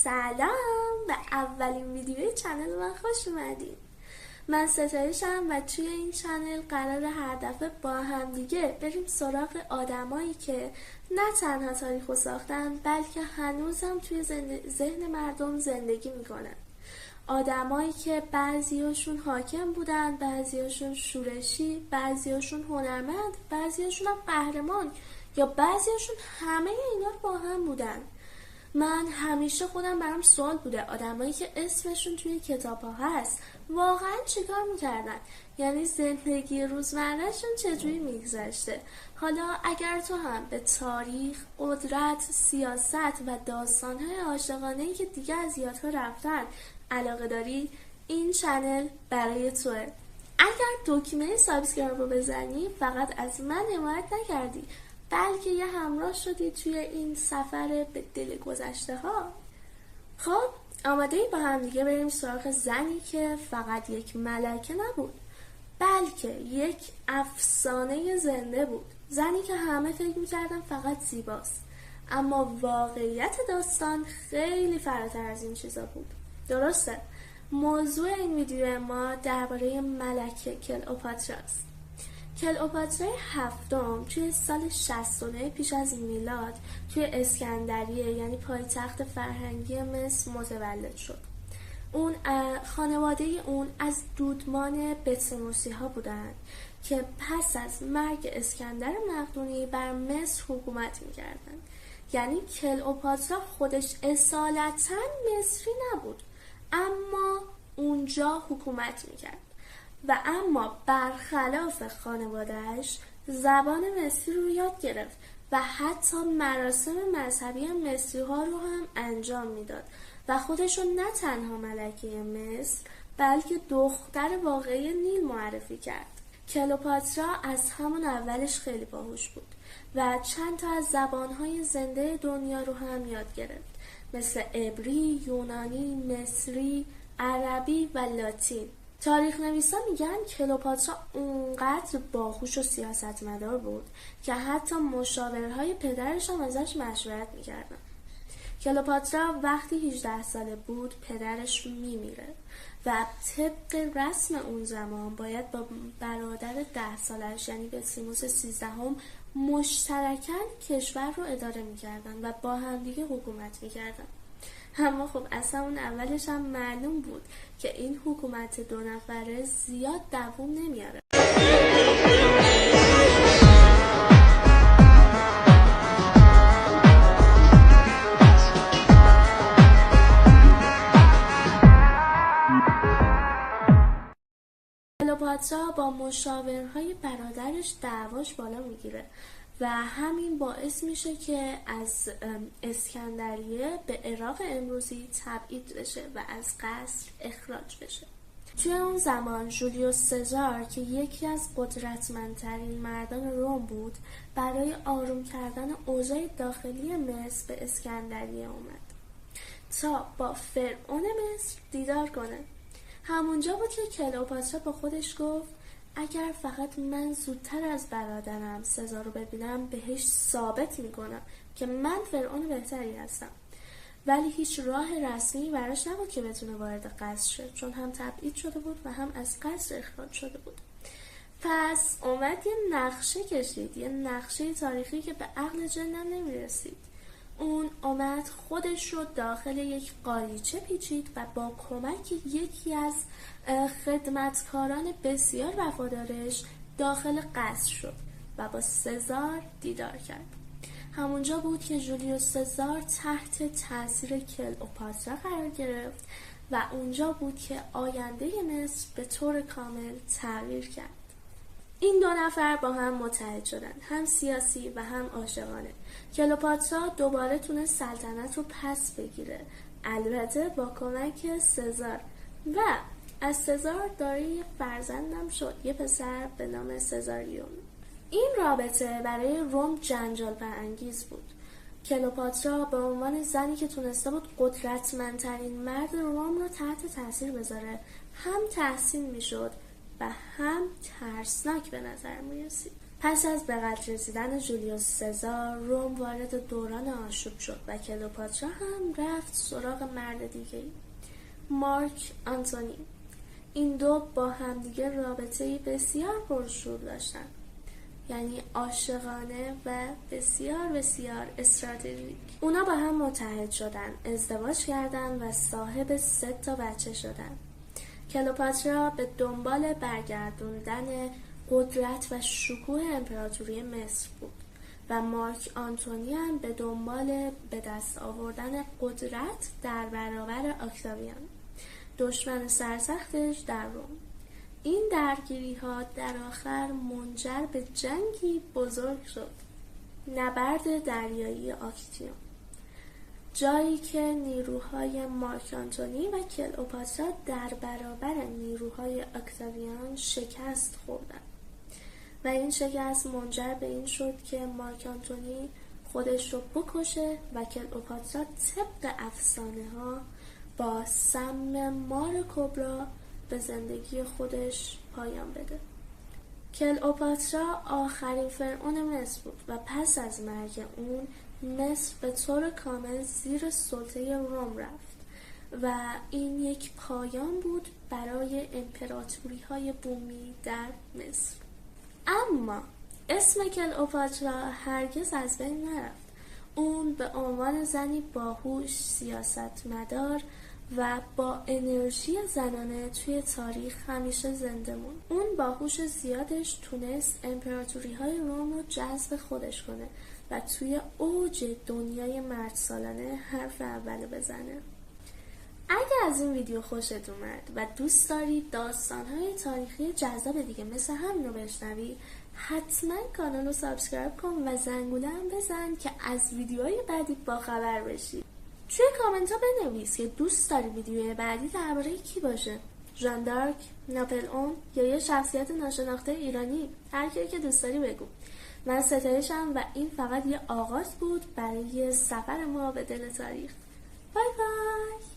سلام، به اولین ویدیوی چنل من خوش اومدین. من ستایشم و توی این چنل قراره هر دفعه با هم دیگه بریم سراغ آدمایی که نه تنها تاریخو ساختن بلکه هنوزم توی ذهن مردم زندگی میکنن. آدمایی که بعضیاشون حاکم بودن، بعضیاشون شورشی، بعضیاشون هنرمند، بعضیاشون هم قهرمان، یا بعضیاشون همه اینا رو با هم بودن. من همیشه خودم برام سوال بوده آدمایی که اسمشون توی کتاب‌ها هست واقعا چیکار میکردن؟ یعنی زندگی روزمرهشون چجوری میگذشته؟ حالا اگر تو هم به تاریخ، قدرت، سیاست و داستان‌های عاشقانه‌ای که دیگه از یادها رفتن علاقه داری، این چنل برای توه. اگر دکمه سابسکرایب رو بزنی فقط از من حمایت نکردی بلکه یه همراه شدی توی این سفر به دل گذشته ها. خب آماده ای با هم دیگه بریم سراغ زنی که فقط یک ملکه نبود بلکه یک افسانه زنده بود. زنی که همه فکر میکردن فقط زیباست، اما واقعیت داستان خیلی فراتر از این چیزا بود. درسته؟ موضوع این ویدیو ما درباره ملکه کلئوپاترا است. کلئوپاترا هفتم توی سال 69 پیش از میلاد توی اسکندریه یعنی پایتخت فرهنگی مصر متولد شد. خانواده اون از دودمان بطرموسی ها بودند که پس از مرگ اسکندر مقدونی بر مصر حکومت می‌کردند. یعنی کلئوپاترا خودش اصالتاً مصری نبود اما اونجا حکومت می‌کرد و اما برخلاف خانواده‌اش زبان مصری رو یاد گرفت و حتی مراسم مذهبی مصری ها رو هم انجام میداد و خودش رو نه تنها ملکه مصر بلکه دختر واقعی نیل معرفی کرد. کلئوپاترا از همون اولش خیلی باهوش بود و چند تا از زبانهای زنده دنیا رو هم یاد گرفت، مثل عبری، یونانی، مصری، عربی و لاتین. تاریخ نویسا میگن کلئوپاترا اونقدر باهوش و سیاستمدار بود که حتی مشاورهای پدرش هم ازش مشورت میکردن. کلئوپاترا وقتی 18 ساله بود پدرش میمیره و طبق رسم اون زمان باید با برادر 10 سالش یعنی بطلیموس 13 مشترکاً کشور رو اداره میکردن و با همدیگه حکومت میکردن. اما خب اصلا اون اولش هم معلوم بود که این حکومت 2 نفره زیاد دوام نمیاره. کلئوپاترا با مشاورهای برادرش دعواش بالا میگیره و همین باعث میشه که از اسکندریه به عراق امروزی تبعید بشه و از قصر اخراج بشه. توی اون زمان جولیوس سزار که یکی از قدرتمندترین مردان روم بود برای آروم کردن اوضاع داخلی مصر به اسکندریه اومد تا با فرعون مصر دیدار کنه. همونجا بود که کلئوپاترا با خودش گفت اگر فقط من زودتر از برادرم سزار رو ببینم بهش ثابت میکنم که من فرعون بهتری هستم. ولی هیچ راه رسمی براش نبود که بتونه وارد قصر شه، چون هم تبعید شده بود و هم از قصر اخراج شده بود. پس اومد یه نقشه کشید، یه نقشه تاریخی که به عقل جنم نمیرسید. اون اومد خودش رو داخل یک قالیچه پیچید و با کمک یکی از خدمتکاران بسیار وفادارش داخل قصر شد و با سزار دیدار کرد. همونجا بود که جولیوس سزار تحت تاثیر کلئوپاترا قرار گرفت و اونجا بود که آینده مصر به طور کامل تغییر کرد. این 2 نفر با هم متحد شدن، هم سیاسی و هم عاشقانه. کلئوپاترا دوباره تونست سلطنت رو پس بگیره، البته با کمک سزار، و از سزار دارای فرزندم شد، یه پسر به نام سزاریون. این رابطه برای روم جنجال برانگیز بود. کلئوپاترا به عنوان زنی که تونسته بود قدرتمندترین مرد روم رو تحت تاثیر بذاره هم تحسین میشد و هم ترسناک به نظر می رسید. پس از به قتل رسیدن جولیوس سزار، روم وارد دوران آشوب شد و کلئوپاترا هم رفت سراغ مرد دیگه‌ای، مارک آنتونی. این دو با همدیگه رابطه‌ای بسیار پرشور داشتن، یعنی عاشقانه و بسیار بسیار استراتژیک. اونا با هم متحد شدن، ازدواج کردن و صاحب 3 بچه شدن. کلئوپاترا به دنبال برگردوندن قدرت و شکوه امپراتوری مصر بود و مارک آنتونی هم به دنبال به دست آوردن قدرت در برابر اکتاویان، دشمن سرسختش در روم. این درگیری ها در آخر منجر به جنگی بزرگ شد، نبرد دریایی آکتیون، جایی که نیروهای مارک آنتونی و کلئوپاترا در برابر نیروهای اکتاویان شکست خوردند و این شکست منجر به این شد که مارک آنتونی خودش رو بکشه و کلئوپاترا طبق افسانه ها با سم مار کبرا به زندگی خودش پایان بده. کلئوپاترا آخرین فرعون مصر بود و پس از مرگ اون مصر به طور کامل زیر سلطه روم رفت و این یک پایان بود برای امپراتوری های بومی در مصر. اما اسم کلئوپاترا هرگز از بین نرفت. اون به عنوان زنی باهوش، سیاستمدار و با انرژی زنانه توی تاریخ همیشه زنده موند. اون باهوش زیادش تونست امپراتوری های روم رو جذب خودش کنه و توی اوج دنیای مرد سالانه حرف اول بزنه. اگه از این ویدیو خوشت اومد و دوست داری داستان‌های تاریخی جذاب دیگه مثل همین رو بشنوی، حتما کانال رو سابسکرایب کن و زنگوله هم بزن که از ویدیوهای بعدی باخبر بشی. توی کامنت ها بنویس که دوست داری ویدیوهای بعدی درباره کی باشه، ژان دارک، ناپلئون یا یه شخصیت ناشناخته ایرانی. هر کی که دوست داری بگو. من ستایشم و این فقط یه آغاز بود برای سفر ما به دل تاریخ. بای بای.